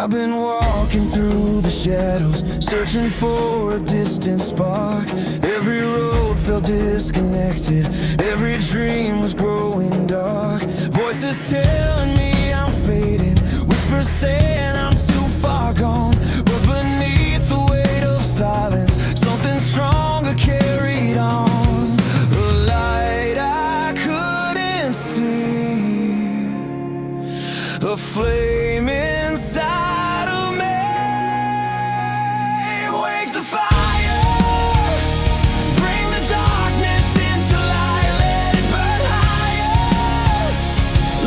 I've been walking through the shadows, searching for a distant spark. Every road felt disconnected, every dream was growing dark. Voices telling me I'm fading, whispers saying I'm too far gone. But beneath the weight of silence, something stronger carried on. A light I couldn't see, a flame inside of me. Wake the fire, bring the darkness into light, let it burn higher,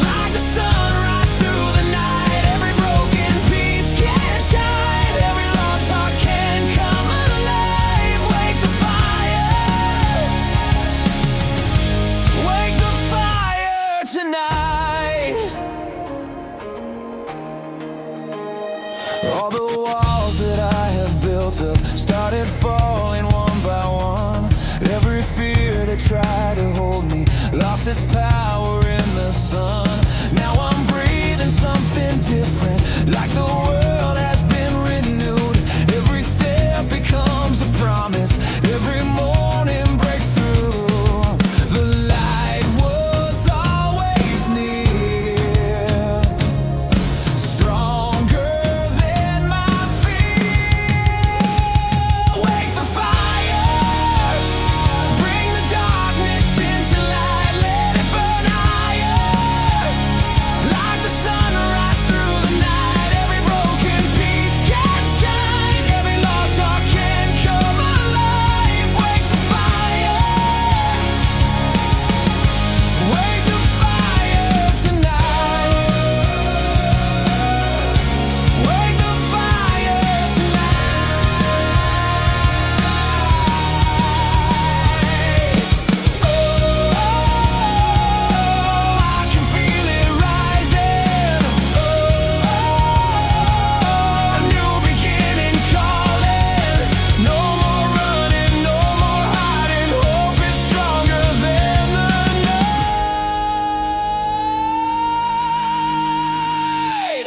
like the sunrise through the night. Every broken piece can shine, every lost heart can come alive. Wake the fire, wake the fire tonight. All the walls that I have built up started falling one by one. Every fear that tried to hold me lost its power in the sun. Now I'm breathing something different, like the world has been renewed. Every step becomes a promise, every morning breaks through. The light was always near, stronger than my fear. Wake the fire, bring the darkness into light, let it burn higher, like the sunrise through the night. Every broken piece can shine, every lost heart can come alive. Wake the fire, wake the fire tonight. Wake the fire tonight. Oh, I can feel it rising. A new beginning calling. No more running, no more hiding. Hope is stronger than the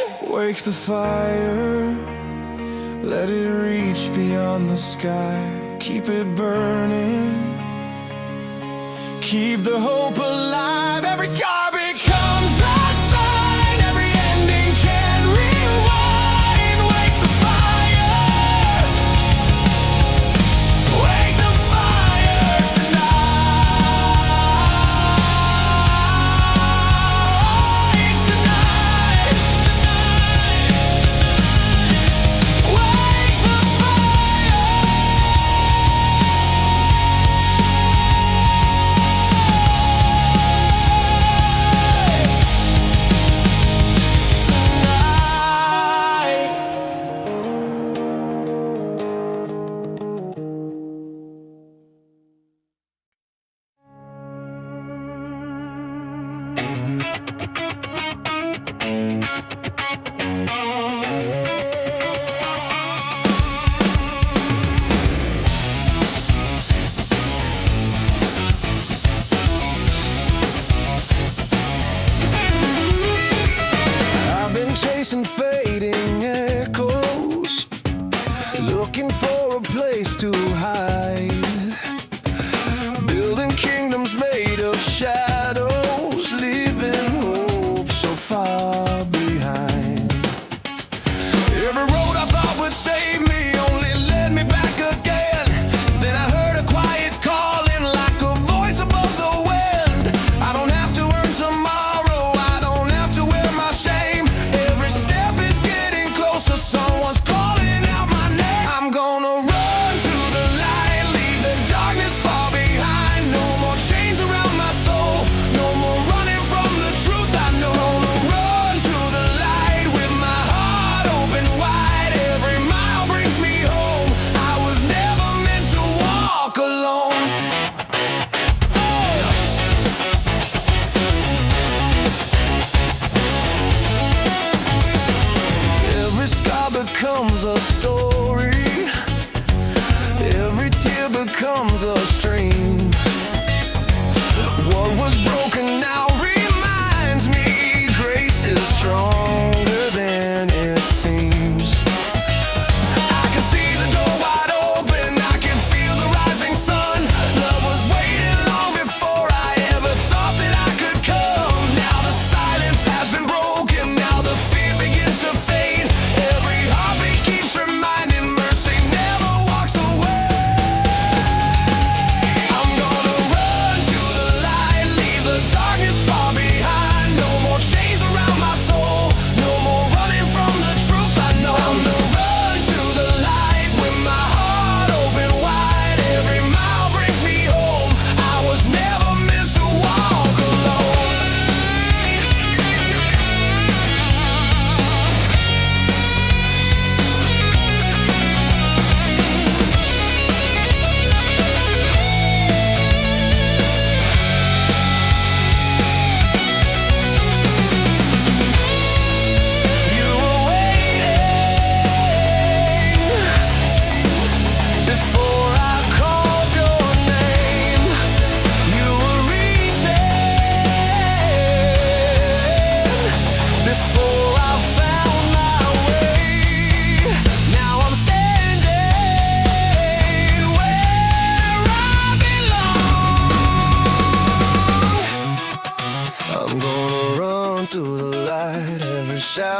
night. Wake the fire, let it reach beyond the sky. Keep it burning, keep the hope alive. Every scar becomes a sign, every ending can rewind. Wake the fire, wake the fire tonight. Tonight, wake the I've been chasing fading echoes, looking for a place to hide, building kingdoms made of shadows, leaving hope so far behind. Every road I thought would save me only led me back again. Then I heard a quiet calling, like a voice above the wind. I don't have to earn tomorrow, I don't have to wear my shame. Every step is getting closer, someone's calling out my name. I'm gonna run to the light, leave the darkness far behind. No more chains around my soul, no more running from the truth I know. Gonna run to the light with my heart open wide. Every mile brings me home, I was never meant to walk alone. Every scar becomes a story, every tear becomes a stream. What was broken now reminds me grace is stronger than it seems.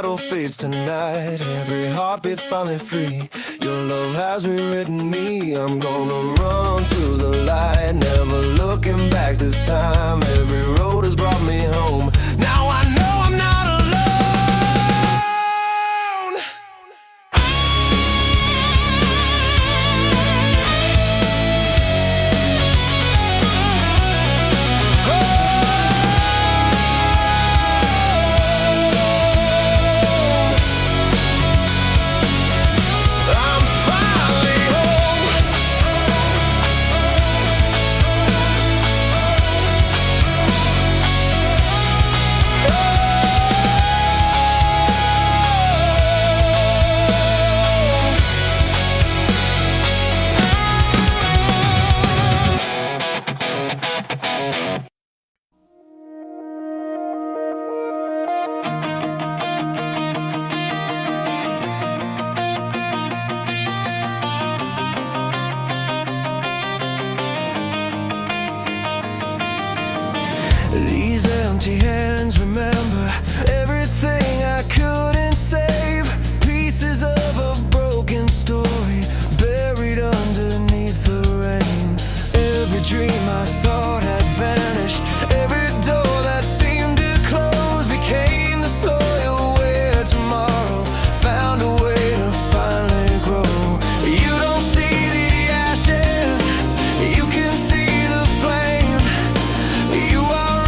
shadow fades tonight, every heartbeat finally free. Your love has rewritten me. I'm gonna run to the light, never looking back this time. Every road has brought me home. Now I know I'm not alone. These empty hands remember everything I couldn't save. Pieces of a broken story buried underneath the rain. Every dream I thought had vanished, every door that seemed to close became the soil where tomorrow found a way to finally grow. You don't see the ashes, you can see the flame. You are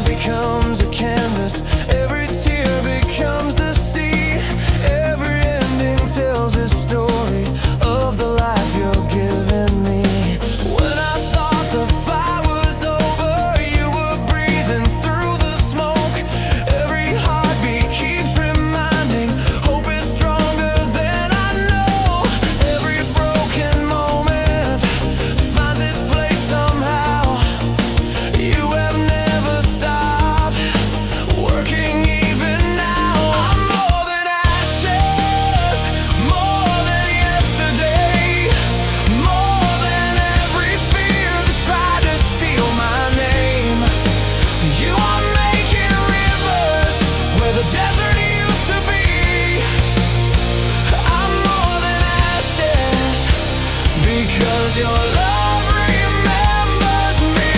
becomes a canvas, every tear becomes the sea. Every ending tells a story of the life you're giving me. When I thought the fight was over, you were breathing through the smoke. Every heartbeat keeps reminding hope is stronger than I know. Every broken moment finds its place somehow. You have never stopped working even now. I'm more than ashes, more than yesterday, more than every fear that tried to steal my name. You are making rivers where the desert used to be. I'm more than ashes because your love remembers me.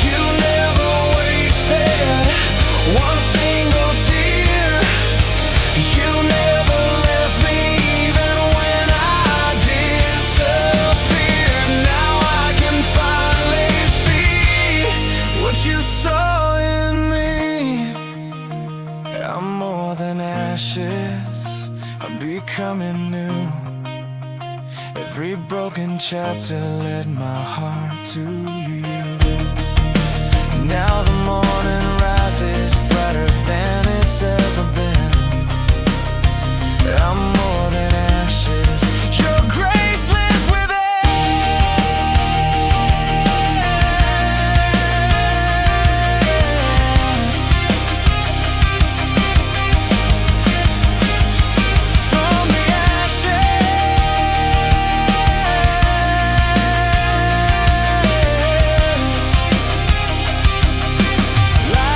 You never wasted one single tear. You never left me even when I disappeared. Now I can finally see what you saw in me. I'm more than ashes, I'm becoming new. Every broken chapter led my heart to you. Now the morning rises brighter than it's ever been. I'm more than ashes, your grace lives From the ashes, light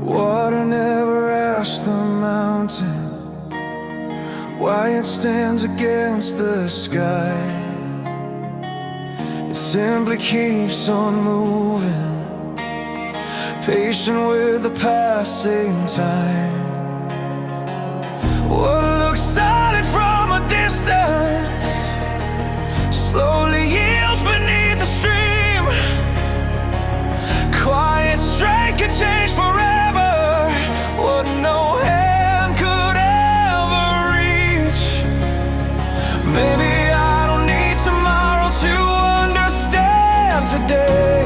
Water never asked the mountain why it stands against the sky. It simply keeps on moving, patient with the passing time. What looks solid from a distance slowly yields beneath the stream. Quiet strength can change forever what no hand could ever reach. Maybe I don't need tomorrow to understand today.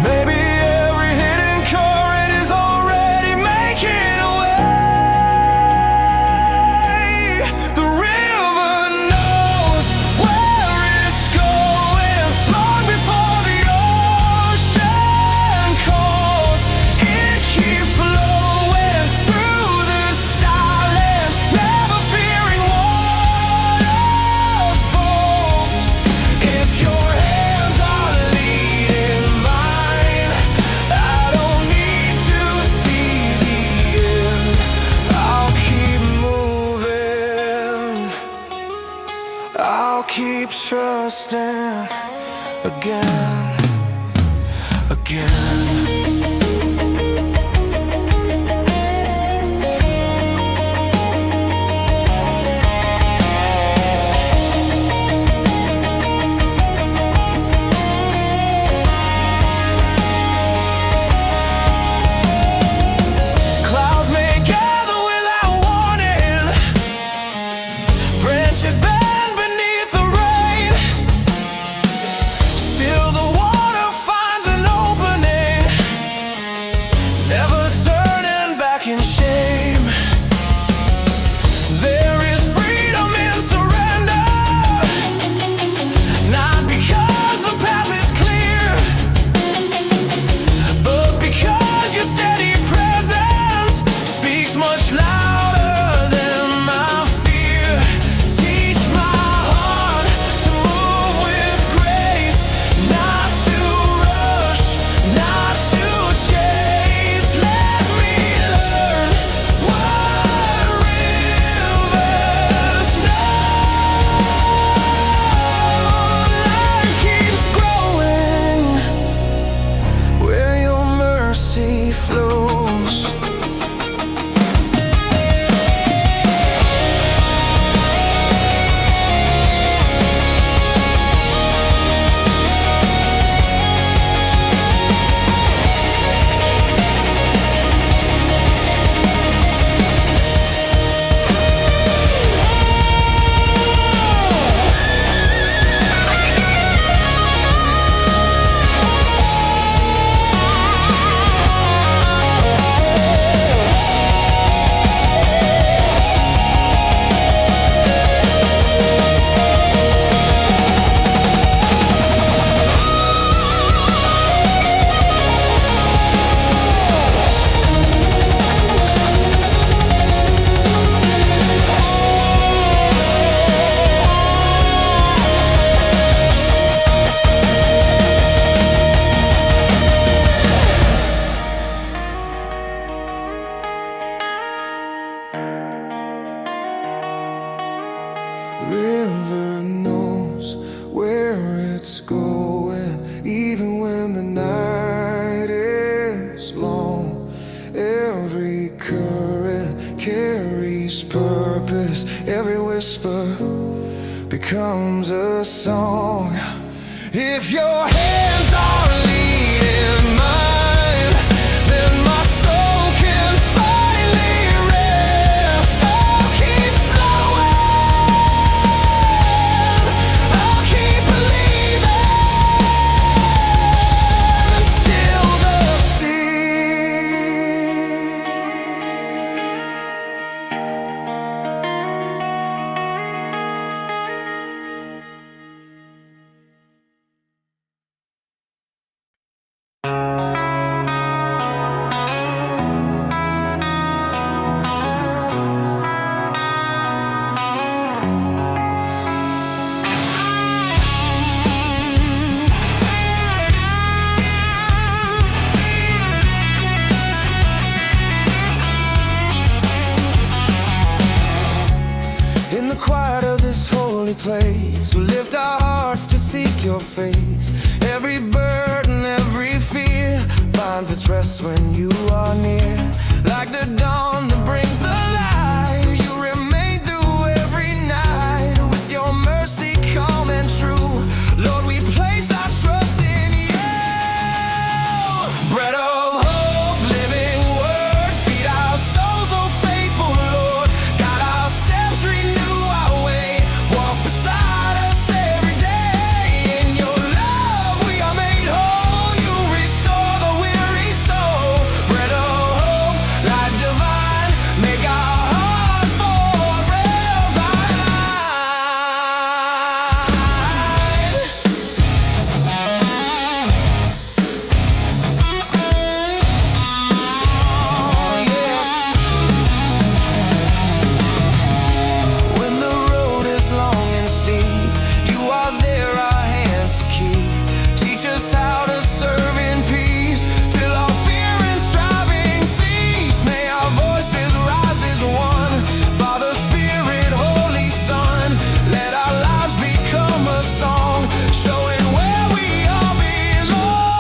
Maybe every hidden current is already making a way. The river knows where it's going long before the ocean calls. It keeps flowing through the silence, never fearing waterfalls. If your hands are leading mine, I don't need to see the end. I'll keep moving, I'll keep trusting again, again. Clouds may gather without warning, branches bend beneath the rain. Still the water finds an opening, never turning back in shame. There is freedom in surrender, not because the path is clear, but because your steady presence speaks much louder than my fear. Teach my heart to move with grace, not to rush, not to chase. Let me learn what rivers know. Life keeps growing where your mercy flows. River knows where it's going, even when the night is long. Every current carries purpose, every whisper becomes a song. If your hands are leading mine, then my soul can finally rest. I'll keep flowing, I'll keep believing till the sea. place. We'll lift our hearts to seek your face. Every burden, every fear finds its rest when you are near. Like the dawn that brings the light, you remain through every night. With your mercy calm and true, Lord, we place our trust in you. Bread of hope, living word, feed our souls, oh faithful Lord. Guide our steps, renew our way, walk beside us every day. In your love we are made whole, you restore the weary soul. Bread of hope, light divine, make our hearts forever thine. When the road is long and steep, you are there, our hands to keep. Teach us how to serve in peace, till all fear and striving cease. May our voices rise as one, Father, Spirit, Holy Son. Let our lives become a song, showing where we all belong.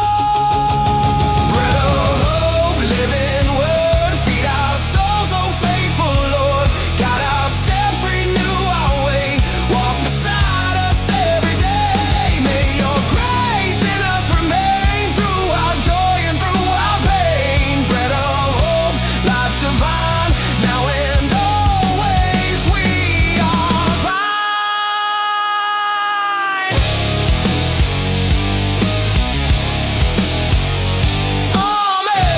Bread of hope, living word, feed our souls, oh faithful Lord. Guide our steps, renew our way, walk beside us every day. May your grace in us remain through our joy and through our pain. Bread of hope, life divine, now and always we are thine. Amen.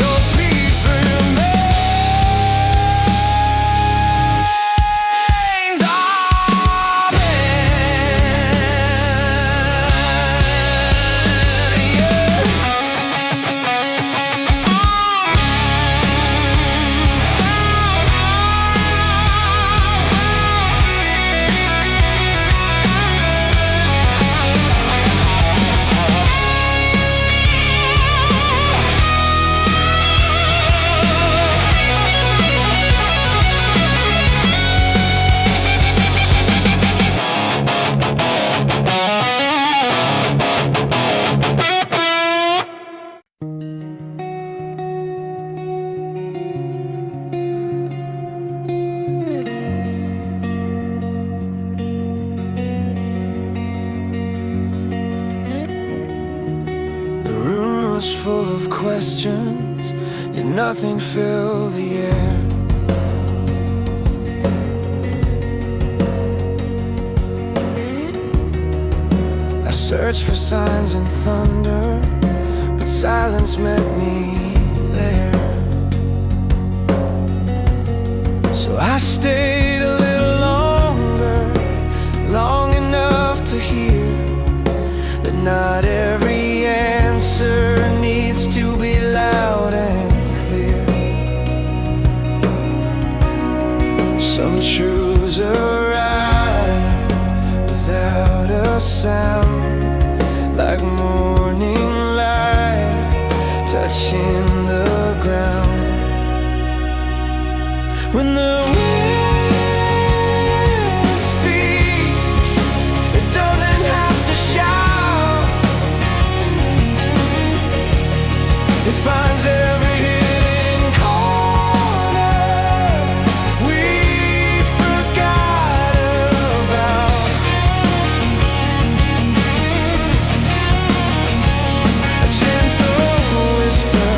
Your peace remains. Amen. The room was full of questions, yet nothing filled the air. I searched for signs and thunder, but silence met me there. So I stayed a little longer, long enough to hear that not every answer needs to be loud and clear. Some truths arrive without a sound, like morning light touching the ground. When the wind speaks, it doesn't have to shout. It finds every hidden corner we forgot about. A gentle whisper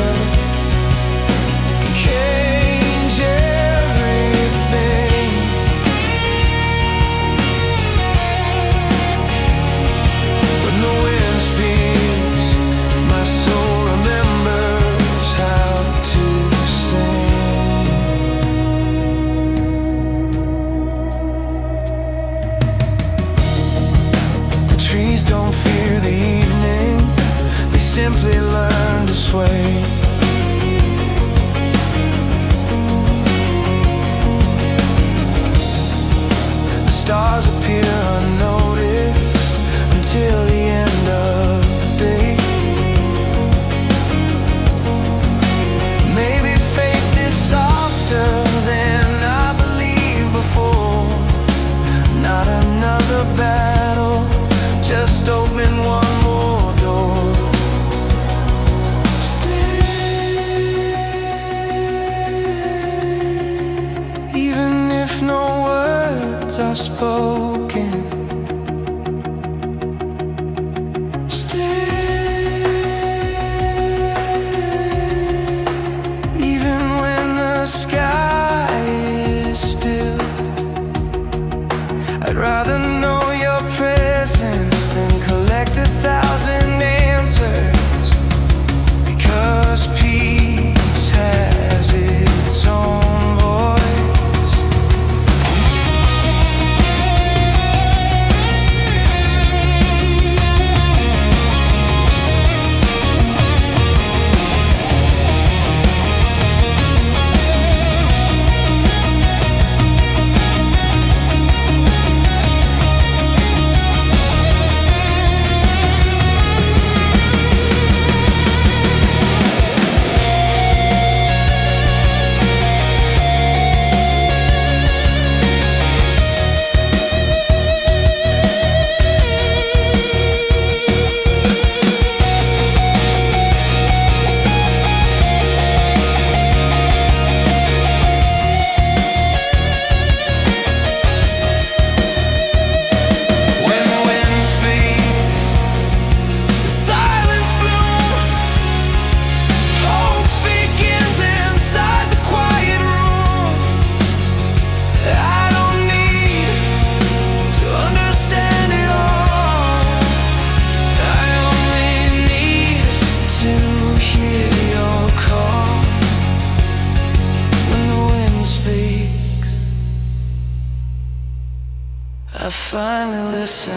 finally listen.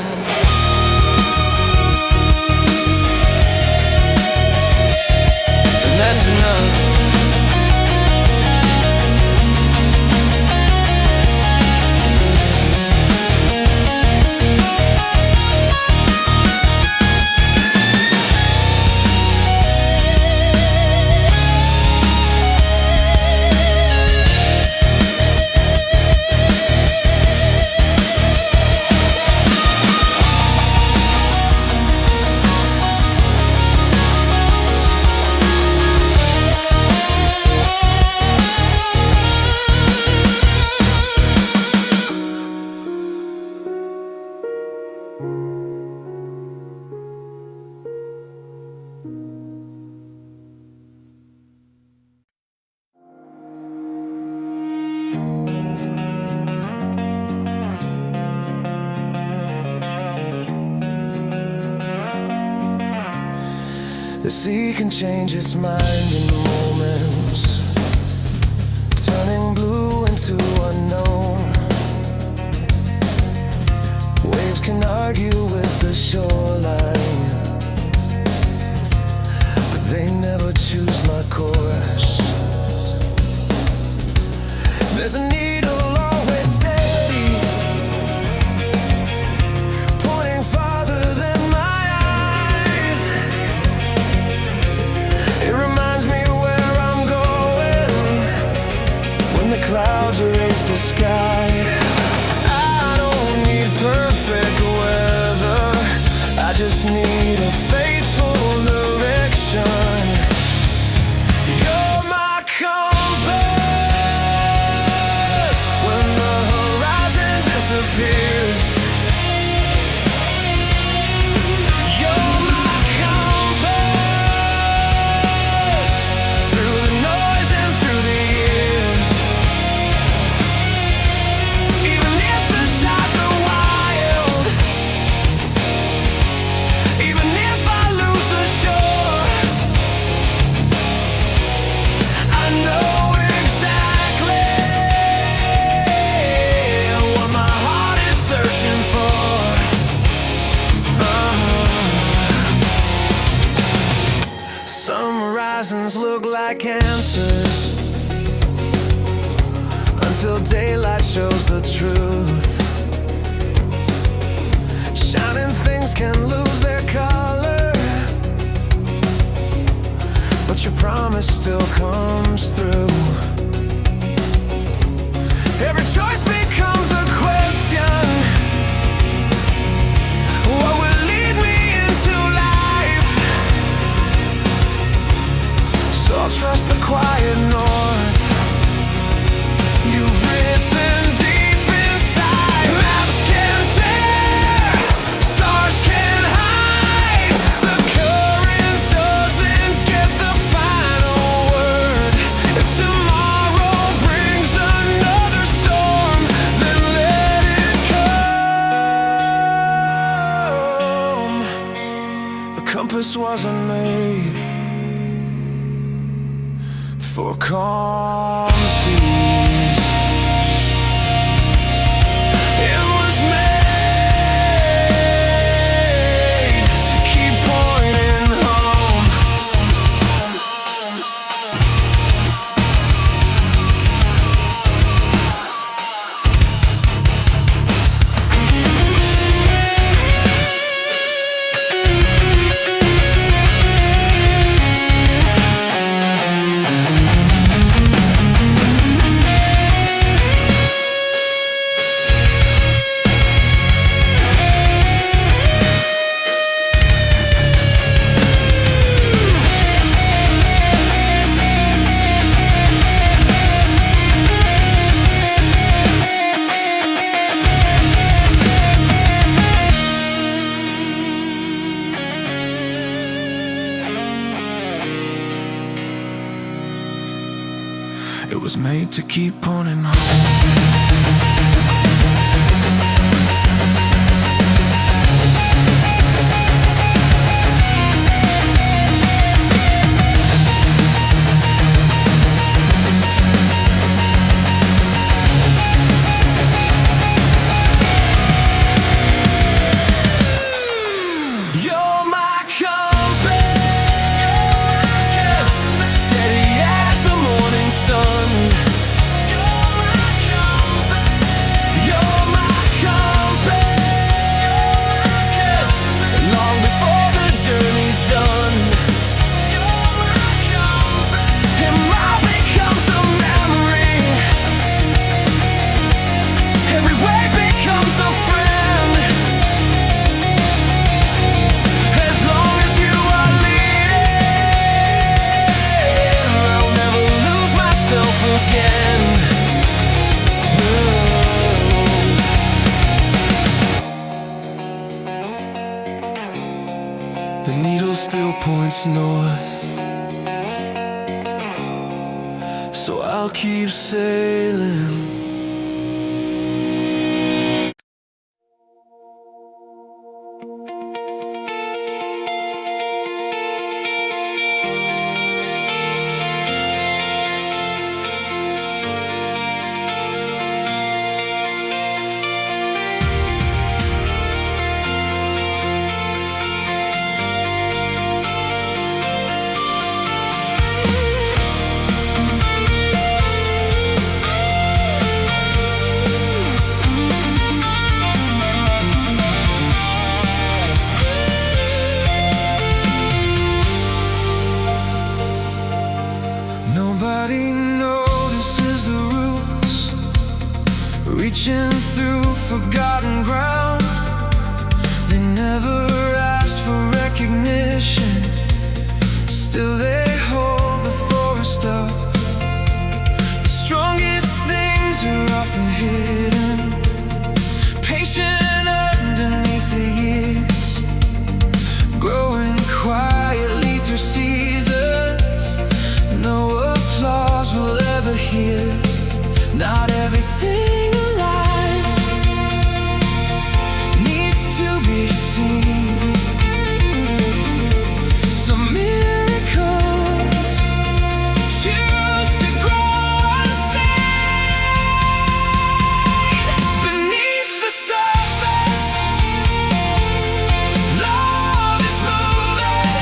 And that's enough. The sea can change its mind in moments, turning blue into unknown. Waves can argue with the shoreline, but they never choose my course. There's a needle always steady, pointing farther than my eyes. It reminds me where I'm going when the clouds erase the sky. I don't need perfect weather, I just need a faithful direction. You're my compass when the horizon disappears. You're my compass through the noise and through the years. Even if the tides are wild, even if I lose the shore, I know exactly what my heart is searching for. Some horizons look like answers until daylight shows the truth. Shining things can lose their color, but your promise still comes through. Every choice becomes a question. What will lead me into life? So I'll trust the quiet north you've written deep inside. Maps can tear, stars can hide. The current doesn't get the final word. If tomorrow brings another storm, then let it come. The compass wasn't made for calm seas. It was made to keep pointing home. It was made to keep pointing home. face north, so I'll keep sailing. Nobody notices the roots reaching through forgotten ground. They never asked for recognition, still they hold the forest up. The strongest things are often hidden, patient underneath the years, growing quietly through seasons. No applause will ever hear. Not everything alive needs to be seen. Some miracles choose to grow unseen. Beneath the surface, love is moving.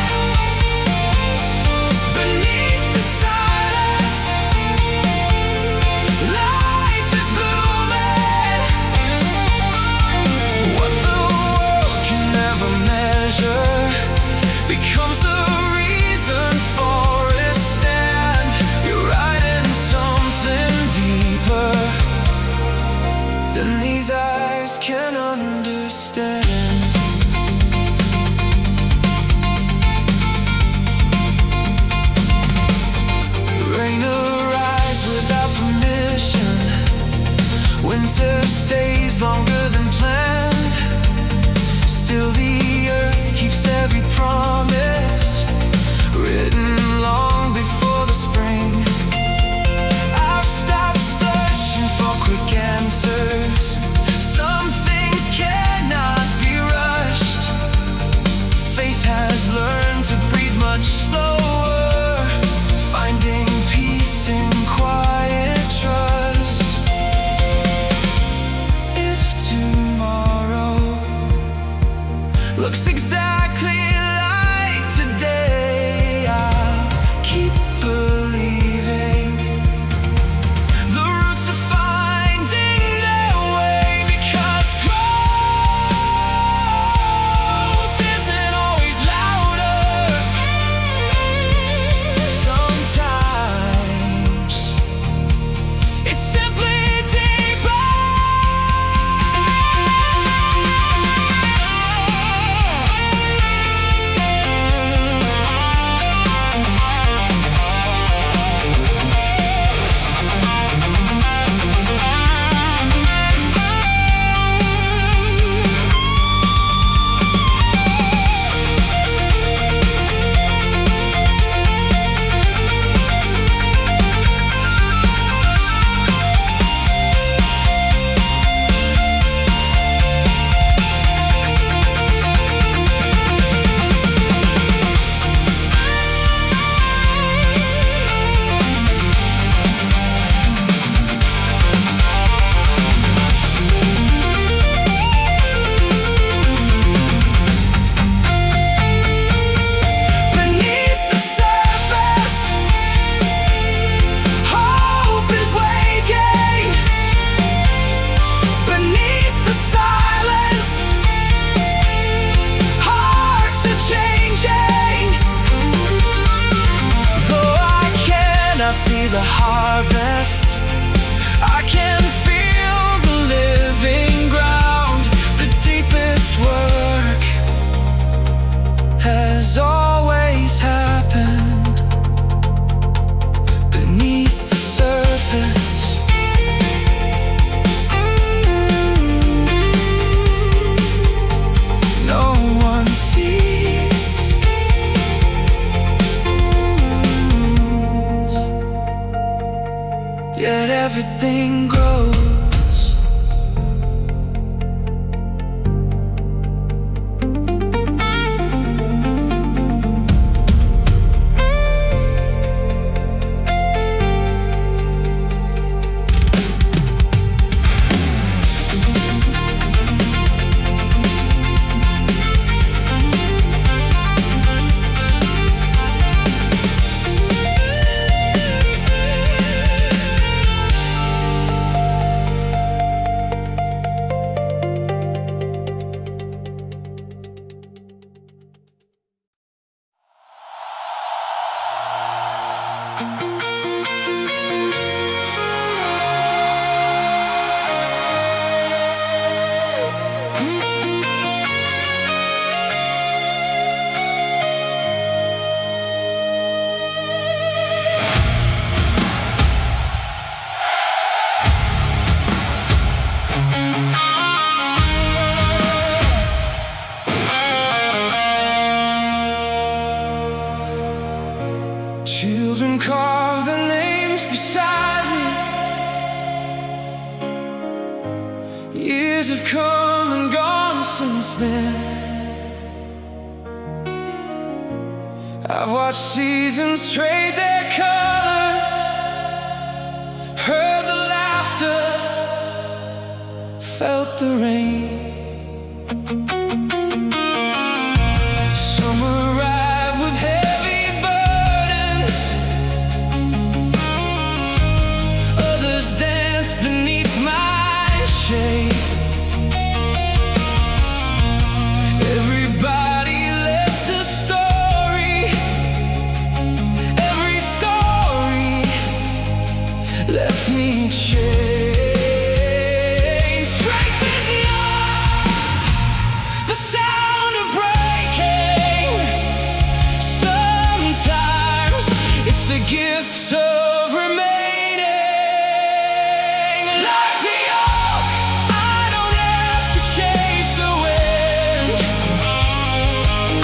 Beneath the silence, life is blooming. What the world can never measure becomes the reason forests stand. You're writing something deeper than these eyes can understand. Rain arrives without permission. Winter stays longer than planned. Still the earth keeps every promise written long before the spring. I've stopped searching for quick answers. Some things cannot be rushed. Faith has learned to breathe much slower, finding peace in quiet trust. If tomorrow looks exactly like today, I'll keep believing. The roots are finding their way, because growth isn't always louder. Sometimes it's simply deeper. Beneath the surface, hope is waking. Beneath the silence, hearts are changing. Though I cannot see the harvest, I can feel the living ground. The deepest work has always happened beneath the surface. No one sees everything grows. Children carve their names beside me. Years have come and gone since then. I've watched seasons trade their colors, heard the laughter, felt the rain. Some arrive with heavy burdens, others dance beneath my shade. Everybody left a story, every story left me changed. Strength is not the sound of breaking. Sometimes it's the gift of remaining. Like the oak, I don't have to chase the wind.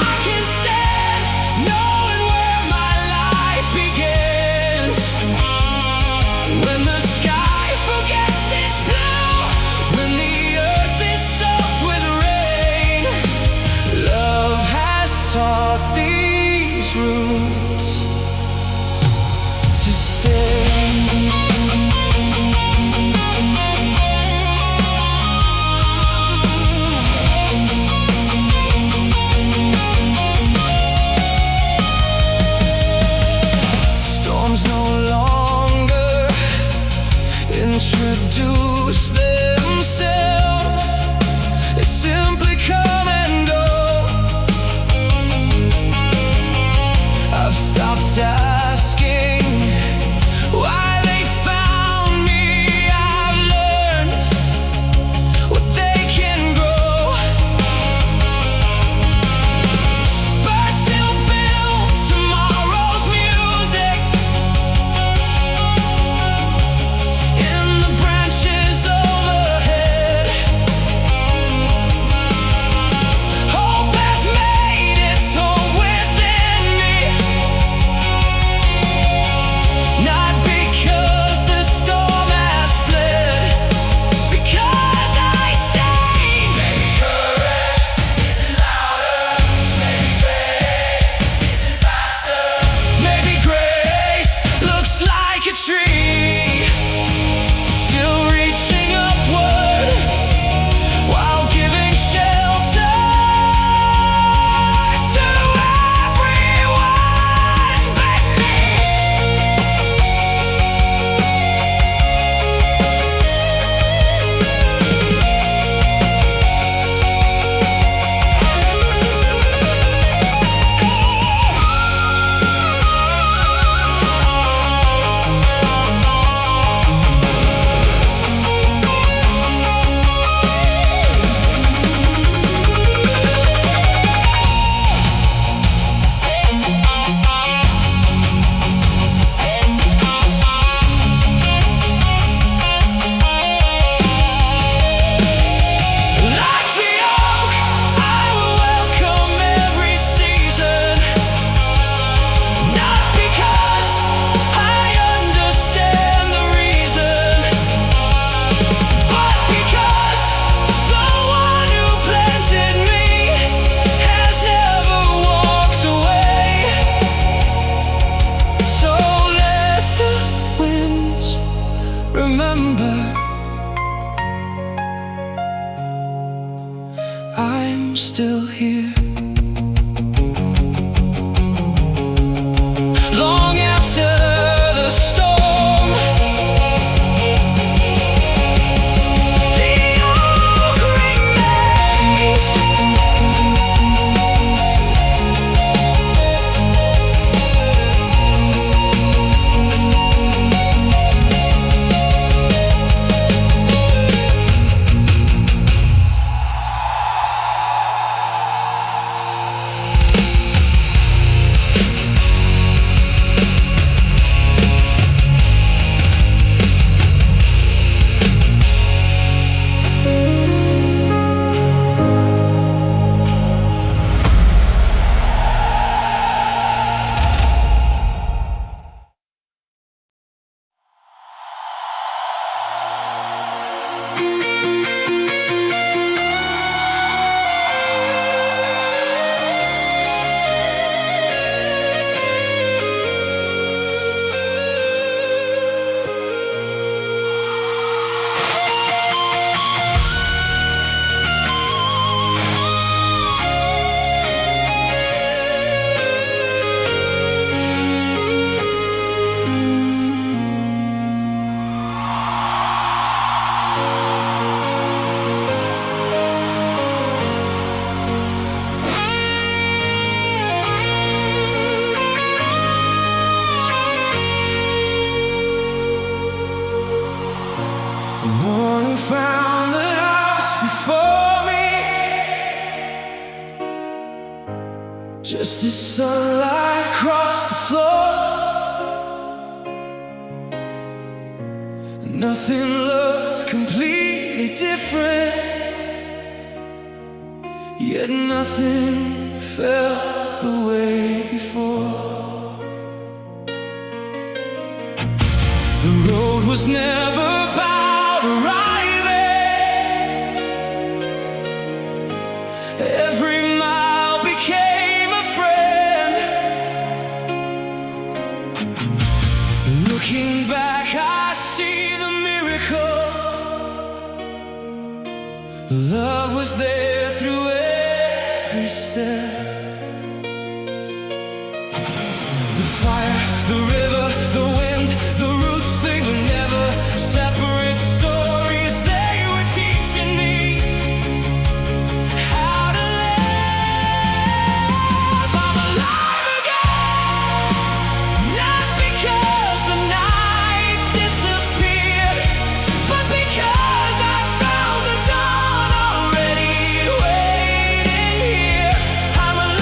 I can stand knowing where my life begins. When the sky forgets its blue, when the earth is soaked with rain, love has taught these roots to stay. here. Long after the storm, the oak remains. Morning found the house before me, just as sunlight crossed the floor. Nothing looks completely different, yet nothing felt the way before. The road was never about arriving. Every mile became a friend. Looking back, I see the miracle. Love was there through every step. The fire, the river, the wind, the roots, they were never separate stories. They were teaching me how to live. I'm alive again, not because the night disappeared, but because I found the dawn already waiting here. I'm alive.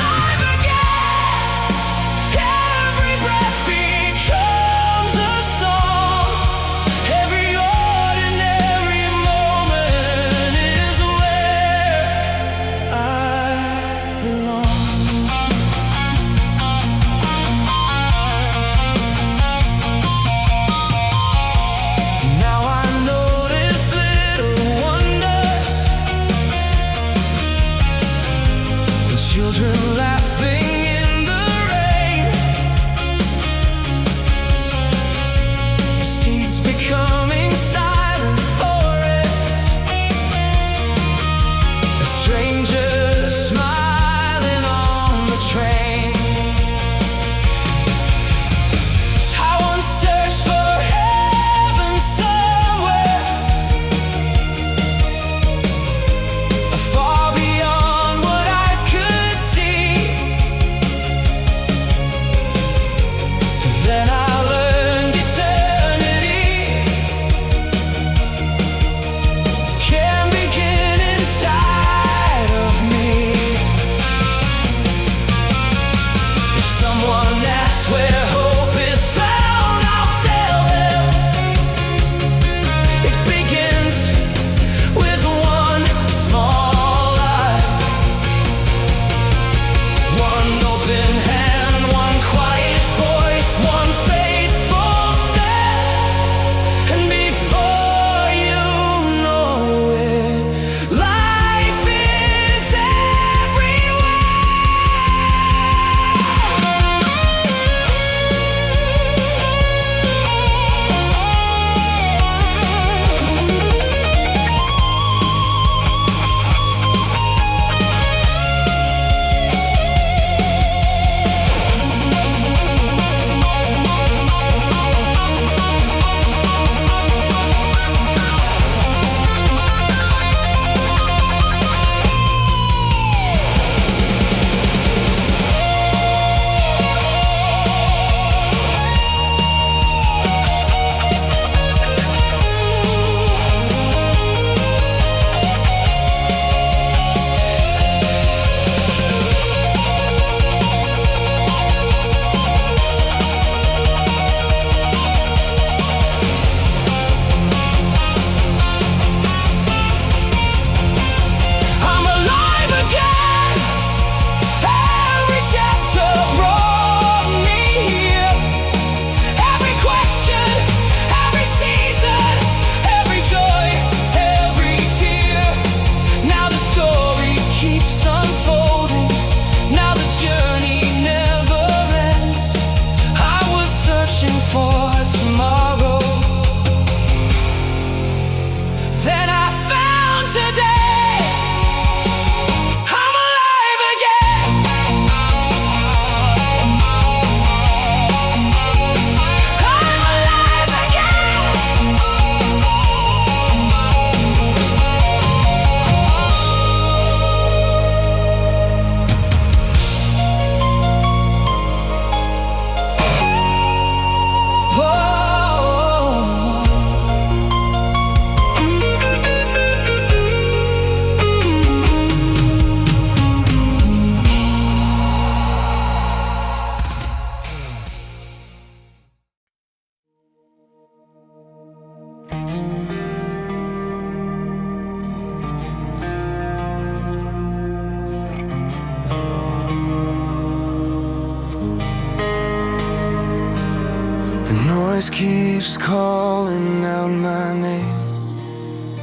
Noise keeps calling out my name,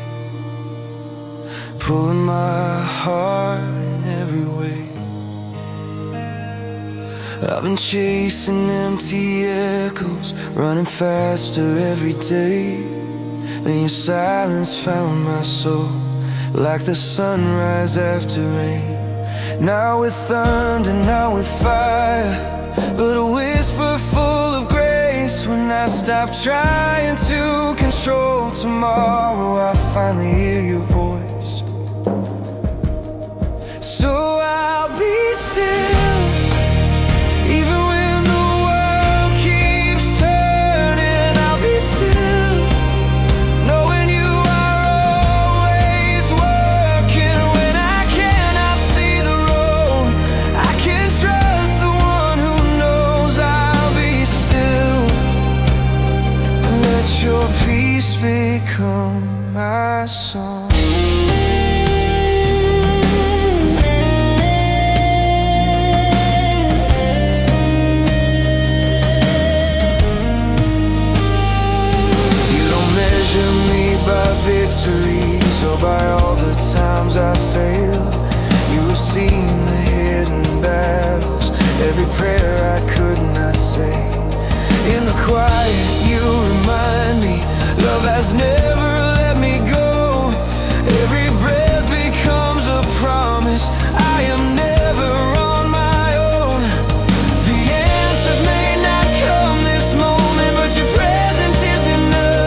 pulling my heart in every way. I've been chasing empty echoes, running faster every day. Then your silence found my soul, like the sunrise after rain. Now with thunder, now with fire, but a whisper full of grace. When I stop trying to control tomorrow, I finally hear your voice. So I'll be still, even when the world keeps turning. I'll be still, knowing you are always working. When I cannot see the road, I can trust the one who knows. I'll be still, let your peace become my song. By victories or by all the times I failed. You have seen the hidden battles, every prayer I could not say. In the quiet you remind me, love has never let me go. Every breath becomes a promise, I am never on my own. The answers may not come this moment, but your presence is enough.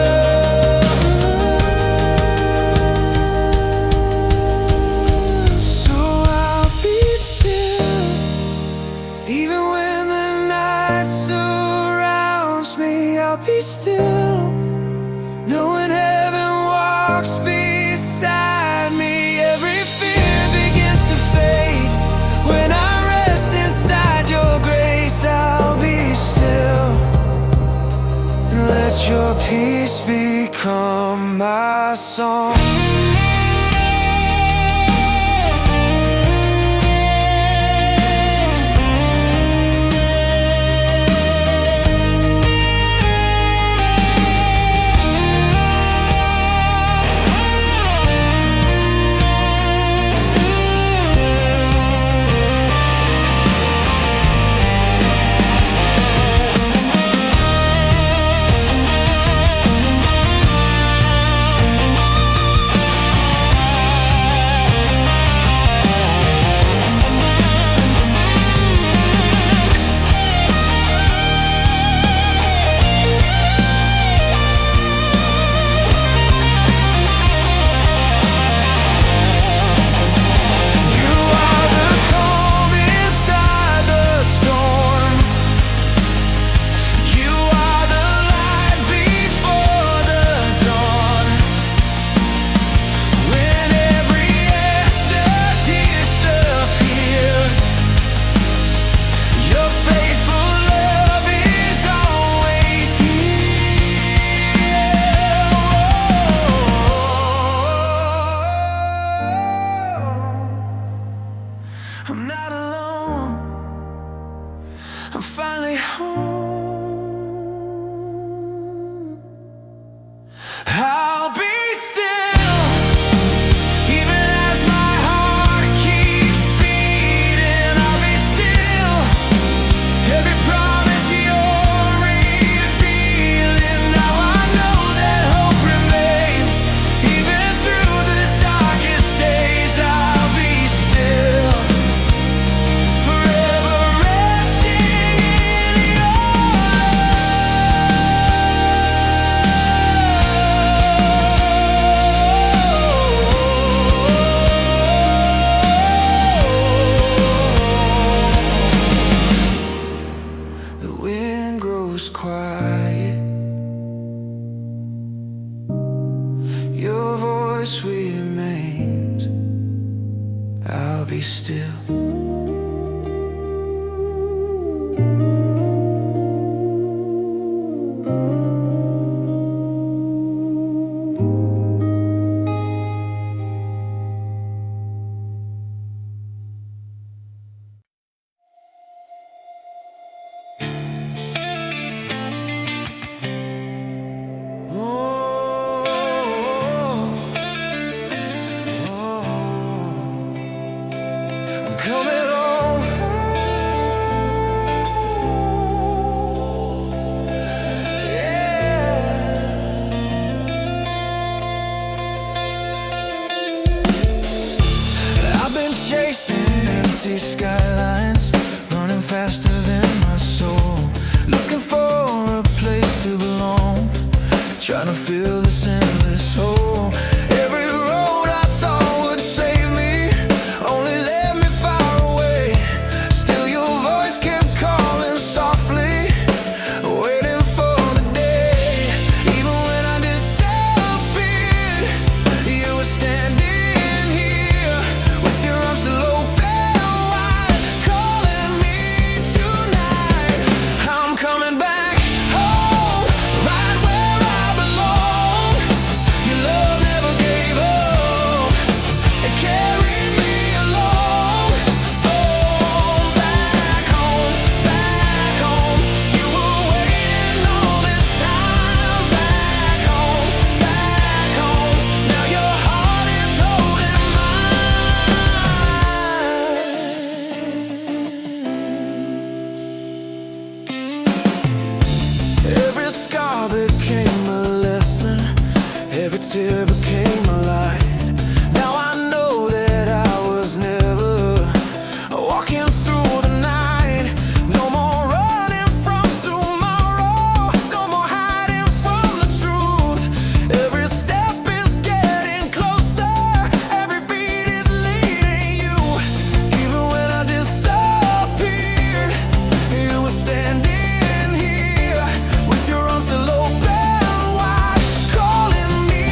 Even when the night surrounds me, I'll be still, knowing heaven walks beside me. Every fear begins to fade when I rest inside your grace. I'll be still, and let your peace become my song. I'm not alone, I'm finally home. I'll be still, even as my heart keeps beating. I'll be still, every promise you're revealing. Now I know that hope remains, even through the darkest days. I'll be still, forever resting in your love. The wind grows quiet, your voice remains. I'll be still. city skylines, running faster than my soul, looking for a place to belong, trying to fill this endless hole. Every road I thought would save me only led me far away. Still your voice kept calling softly, waiting for the day. Even when I disappeared, you were standing here with your arms still open wide, calling me tonight. I'm coming back home, right where I belong. Your love never gave up, it carried me along. Oh, back home, back home. You were waiting all this time. Back home, back home. Now your heart is holding mine. Every scar became a lesson, every tear became a light. Now I know that I was never walking through the night. No more running from tomorrow, no more hiding from the truth. Every step is getting closer, every beat is leading you. Even when I disappeared, you were standing here with your arms still open wide, calling me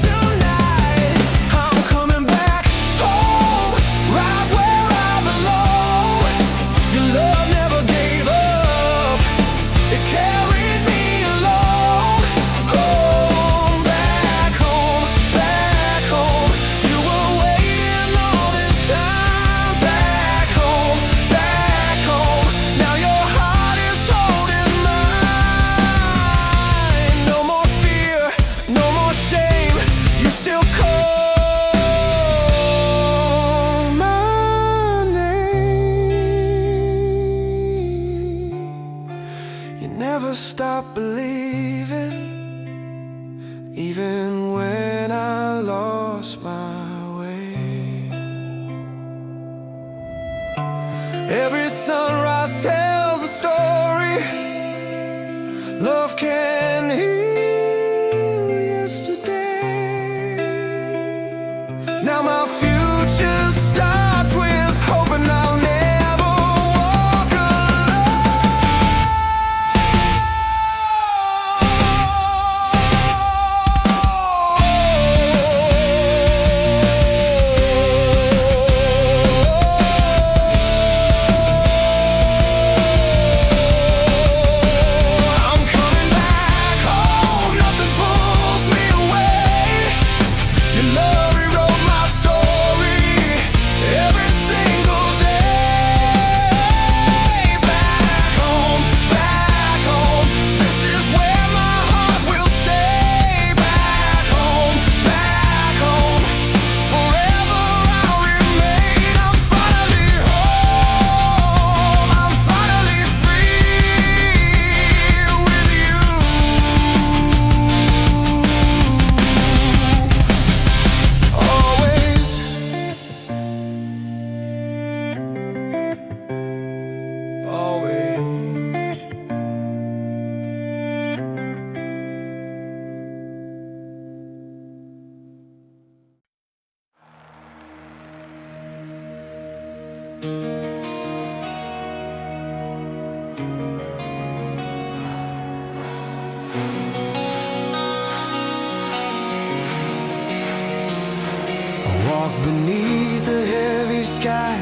tonight. I'm coming back home, right where I belong. Your love never gave up, it carried me along. Home, back home, back home. You were waiting all this time. Back home, back home. Now your heart is holding mine. No more fear, no more shame. You still call my name. You never stop believing, even when I lost my way. Every sunrise tells a story. Love can heal yesterday. Now my future starts with hope, and I'll never walk I'm coming back home, nothing pulls me away. Your love rewrote my story every single day. Back home, this is where my heart will stay. Back home, forever I'll remain. I'm finally home, I'm finally free with you. Always. Always. I walk beneath a heavy sky,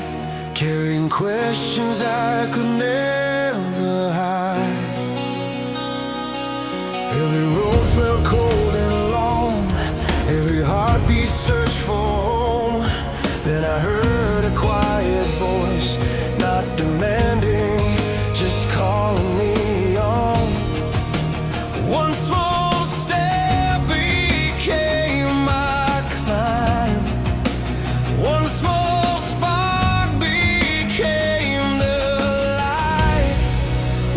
carrying questions I could never hide. Every road felt cold and long, every heartbeat searched for home. Then I heard a quiet voice, not demanding, just calling me on. One small step became my climb. One small spark became the light.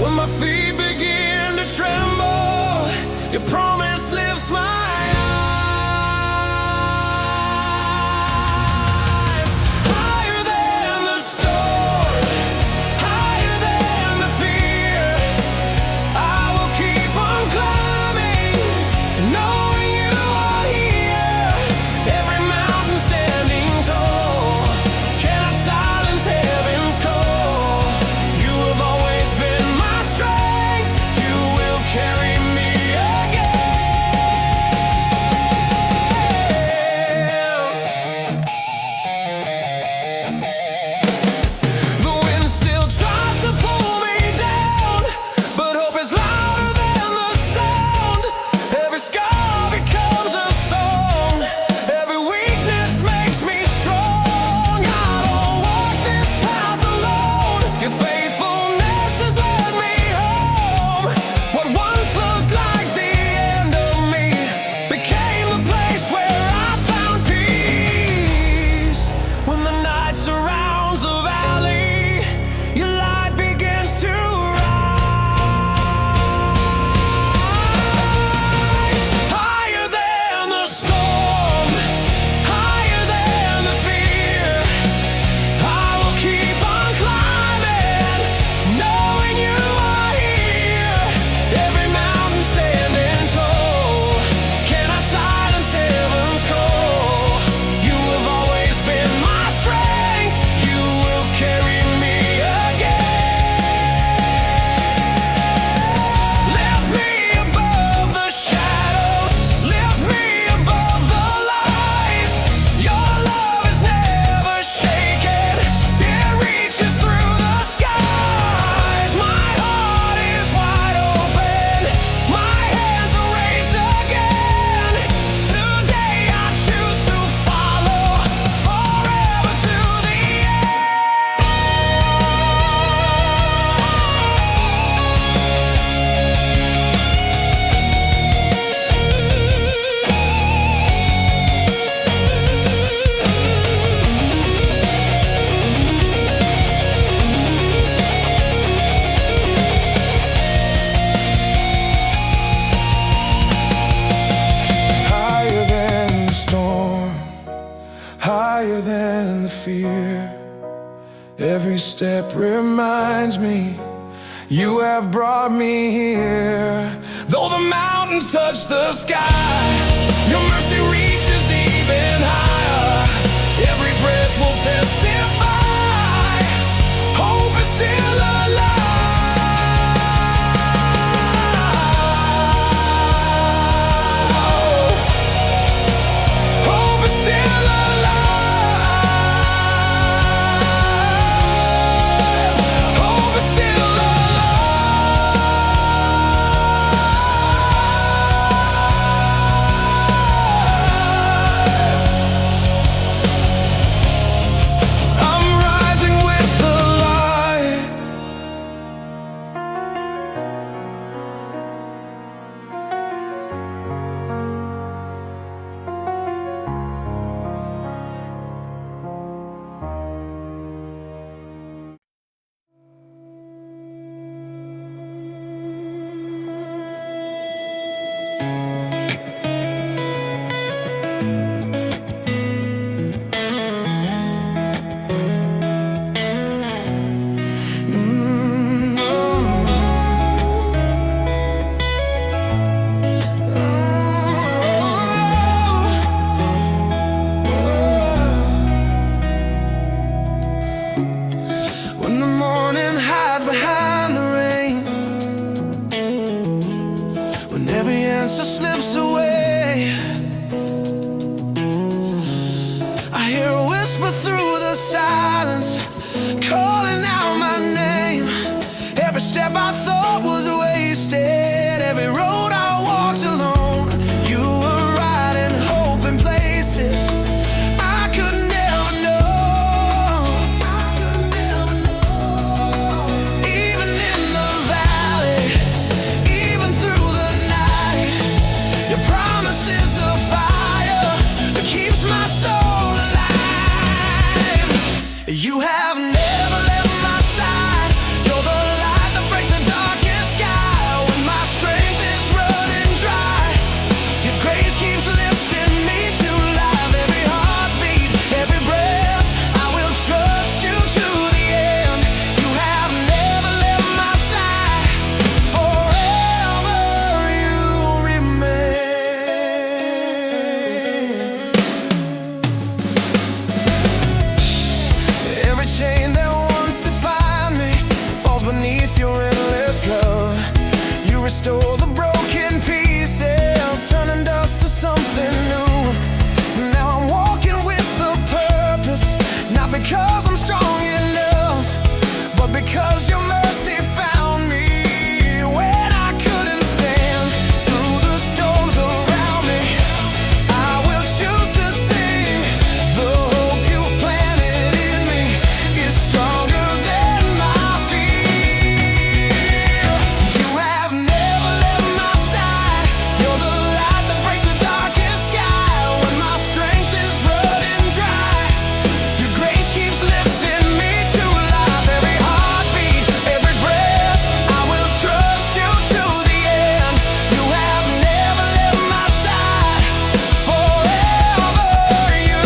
When my feet begin to tremble, your promise lifts my eyes higher than the stars. step reminds me you have brought me here. Though the mountains touch the sky, your mercy reaches even higher. Every breath will testify, hope is still alive. Hope is still alive. Hope is still slips away. I hear a whisper through the silence, calling out my name. Every step I thought was wasted, every road I walked alone, you were riding hope in places I could never know. Even in the valley, even through the night, your promise is the fire that keeps my soul alive. You have never left my side. You're the light that breaks the darkest sky. When my strength is running dry, your grace keeps lifting me to life. Every heartbeat, every breath, I will trust you to the end. You have never left my side. Forever you remain. Every chain that once defined me falls beneath your endless love. You restore the broken pieces, turning dust to something new. Now I'm walking with a purpose, not because I'm strong enough, but because your mercy found me when I couldn't stand. Through the storms around me, I will choose to sing. The hope you've planted in me is stronger than my fear. You have never left my side. You're the light that breaks the darkest sky. When my strength is running dry, your grace keeps lifting me to life. Every heartbeat, every breath, I will trust you to the end. You have never left my side. Forever you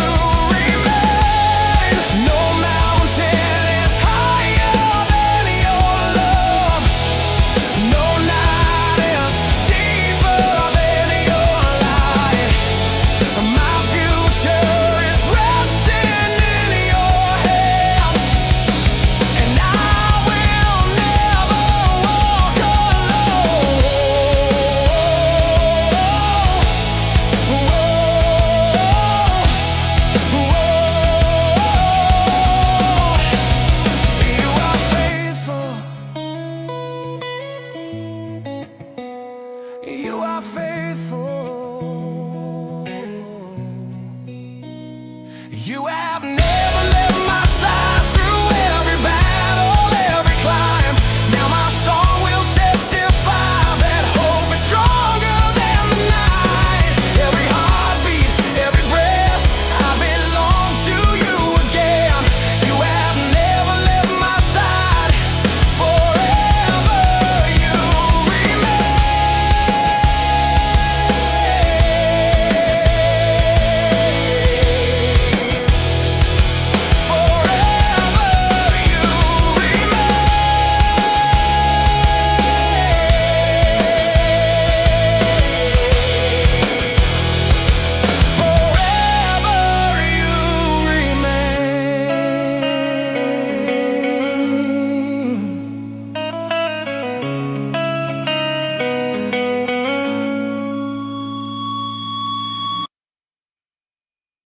remain. No mountain is higher than your love. No night is deeper than your light. My future is resting in your hands, and I will never walk alone. You are faithful. You are faithful.